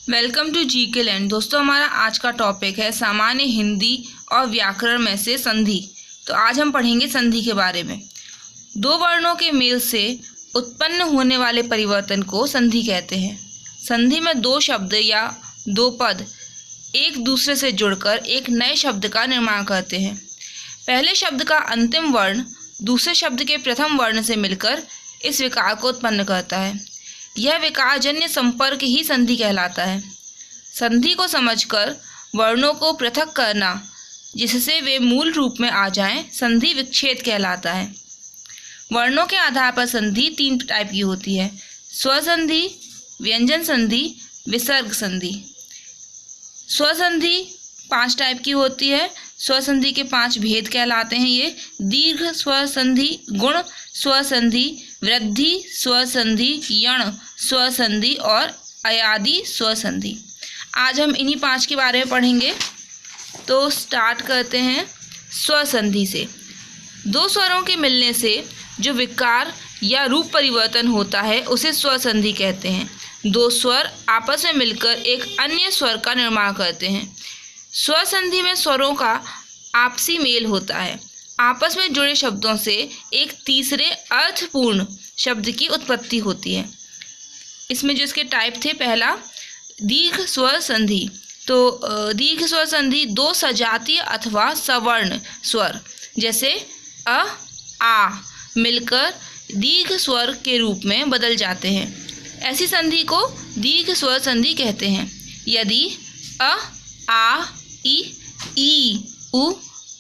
Welcome to GK land. दोस्तों, हमारा आज का टॉपिक है सामान्य हिंदी और व्याकरण में से संधि। तो आज हम पढ़ेंगे संधि के बारे में। दो वर्णों के मेल से उत्पन्न होने वाले परिवर्तन को संधि कहते हैं। संधि में दो शब्द या दो पद एक दूसरे से जुड़कर एक नए शब्द का निर्माण करते हैं। पहले शब्द का अंतिम वर्ण दूसरे शब्द के प्रथम वर्ण से मिलकर इस विकार को उत्पन्न करता है। यह विकारजन्य संपर्क ही संधि कहलाता है। संधि को समझकर वर्णों को पृथक करना जिससे वे मूल रूप में आ जाएं, संधि विच्छेद कहलाता है। वर्णों के आधार पर संधि तीन टाइप की होती है: स्वसंधि, व्यंजन संधि, विसर्ग संधि। स्वसंधि 5 टाइप की होती है। स्वसंधि के 5 भेद कहलाते हैं ये: दीर्घ स्वसंधि, गुण स्वसंधि, वृद्धि स्वसंधि, यण स्वसंधि और अयादि स्वसंधि। आज हम इन्हीं 5 के बारे में पढ़ेंगे। तो स्टार्ट करते हैं स्वसंधि से। दो स्वरों के मिलने से जो विकार या रूप परिवर्तन होता है उसे स्वसंधि कहते हैं। दो स्वर आपस में मिलकर एक अन्य स्वर का निर्माण करते हैं। स्वसंधि में स्वरों का आपसी मेल होता है। आपस में जुड़े शब्दों से एक तीसरे अर्थपूर्ण शब्द की उत्पत्ति होती है। इसमें जो इसके टाइप थे, पहला दीर्घ स्वर संधि। तो दीर्घ स्वर संधि दो सजातीय अथवा सवर्ण स्वर जैसे अ, आ मिलकर दीर्घ स्वर के रूप में बदल जाते हैं। ऐसी संधि को दीर्घ स्वर संधि कहते हैं। यदि अ, आ, ई, उ,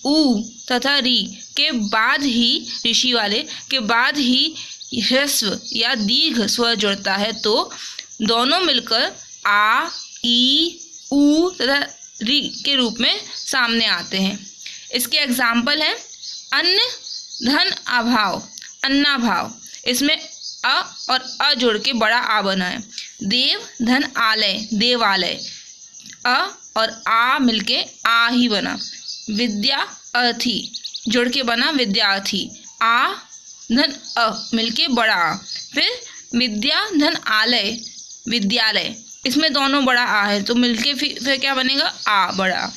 ऊ तथा री के बाद ही ऋषि वाले के बाद ही ह्रस्व या दीर्घ स्वर जुड़ता है तो दोनों मिलकर आ, ई, ऊ तथा री के रूप में सामने आते हैं। इसके एग्जाम्पल हैं अन्न, धन, अभाव, अन्नाभाव। इसमें अ और अ जोड़ के बड़ा आ बना है। देव, धन, आलय, देवालय। अ और आ मिलके आ ही बना। विद्या, अर्थी जोड़ के बना विद्यार्थी। आ, धन, अ मिलके बड़ा आ। फिर विद्या, धन, आलय, विद्यालय। इसमें दोनों बड़ा आ है तो मिलके फिर क्या बनेगा? आ बड़ा।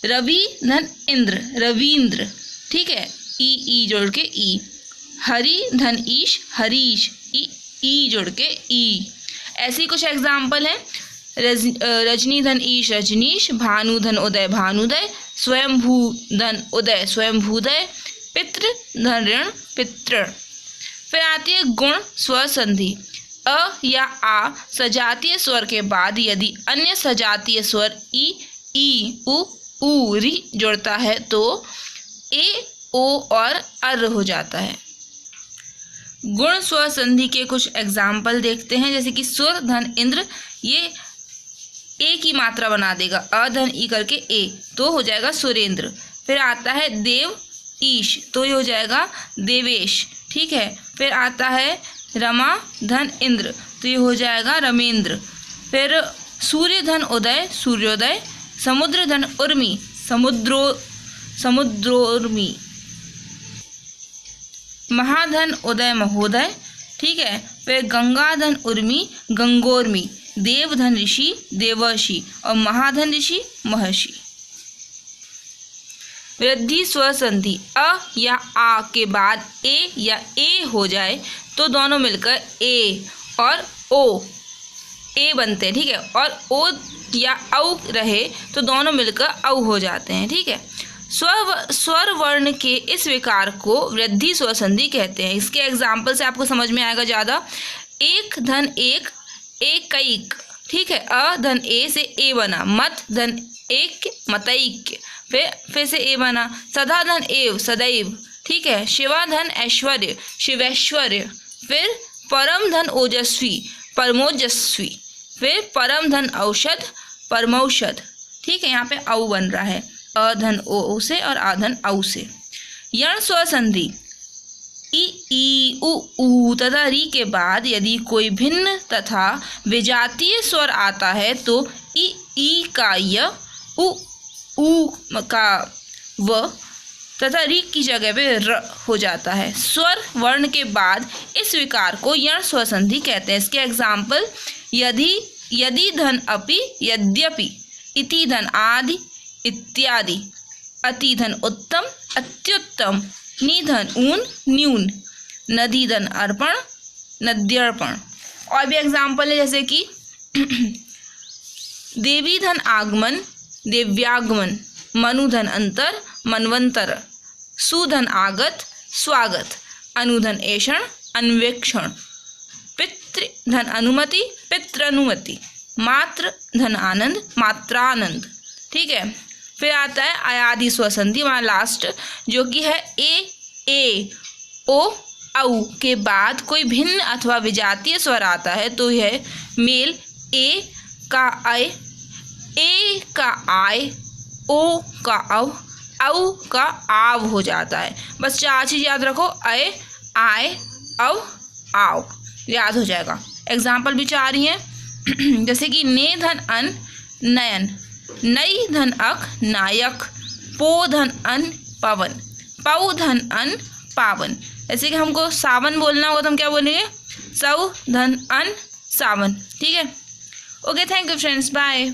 रवि, धन, इंद्र, रवींद्र। ठीक है, ई जोड़ के ई। हरि, धन, ईश, हरीश, ई जोड़ के ई। ऐसी कुछ एग्जाम्पल हैं। रजनी, धन, ईश, रजनीश। भानु, धन, उदय, भानुदय। स्वयंभू, धन, उदय, स्वयंभूदय। पितृ, धन, ऋण, पितृ। फिर आती है गुण स्वर संधि। अ या आ सजातीय स्वर के बाद यदि अन्य सजातीय स्वर ई, उ, री जुड़ता है तो ए, ओ और अर हो जाता है। गुण स्वर संधि के कुछ एग्जाम्पल देखते हैं, जैसे कि सुर, धन, इंद्र। ये ए की मात्रा बना देगा, अ, धन, ई करके ए, तो हो जाएगा सुरेंद्र। फिर आता है देव, ईश, तो ये हो जाएगा देवेश। ठीक है। फिर आता है रमा, धन, इंद्र, तो ये हो जाएगा रमेंद्र। फिर सूर्य, धन, उदय, सूर्योदय। समुद्र, धन, उर्मी, समुद्रोर्मी। महाधन, उदय, महोदय। ठीक है। फिर गंगा, धन, उर्मी, गंगोर्मी। देव, धन, ऋषि, देवर्षि और महाधन ऋषि, महर्षि। वृद्धि स्वर संधि। अ या आ के बाद ए या ए हो जाए तो दोनों मिलकर ए और ओ ए बनते हैं। ठीक है। और ओ या औ रहे तो दोनों मिलकर औ हो जाते हैं। ठीक है। स्वर वर्ण के इस विकार को वृद्धि स्वर संधि कहते हैं। इसके एग्जाम्पल से आपको समझ में आएगा ज़्यादा। एक, धन, एक, एकैक। ठीक है। अ, धन, ए से ए बना। मत, धन, एक, मतैक। फिर से ए बना। सदा, धन, एव, सदैव। ठीक है। शिवा, धन, ऐश्वर्य, शिवैश्वर्य। फिर परम, धन, ओजस्वी, परमोजस्वी। फिर परम, धन, औषध, परमौषध। ठीक है। यहाँ पे औ बन रहा है, अ, धन, ओ से और आ, धन, औ से। यण स्वर संधि। ई, उ, ऊ तथा री के बाद यदि कोई भिन्न तथा विजातीय स्वर आता है तो ई का य, ऊ का व तथा री की जगह पे र हो जाता है। स्वर वर्ण के बाद इस विकार को यण स्वर संधि कहते हैं। इसके एग्जाम्पल: यदि यदि धन अपि यद्यपि, इति धन आदि इत्यादि, अति धन उत्तम अत्युत्तम, निधन ऊन न्यून, नदी धन अर्पण नद्यर्पण। और भी एग्जाम्पल है जैसे कि देवी धन आगमन देव्यागमन, मनुधन अंतर मनवंतर, सुधन आगत स्वागत, अनुधन ऐषण अन्वेक्षण, पितृधन अनुमति पितृनुमति, मातृ धन आनंद मात्रानंद। ठीक है, फिर आता है अयादि स्वसंधि, वहाँ लास्ट जो कि है ए ओ औ के बाद कोई भिन्न अथवा विजातीय स्वर आता है तो यह मेल ए का अय, ए का आय, ओ का औ का आव हो जाता है। बस 4 चीज़ याद रखो, अय आय औ आव, याद हो जाएगा। एग्जाम्पल भी 4 ही हैं जैसे कि ने धन अन नयन, नई धन अक नायक, पो धन अन पवन, पौ धन अन पावन। जैसे कि हमको सावन बोलना होगा तो हम क्या बोलेंगे, सौ धन अन सावन। ठीक है, okay, thank you friends, bye.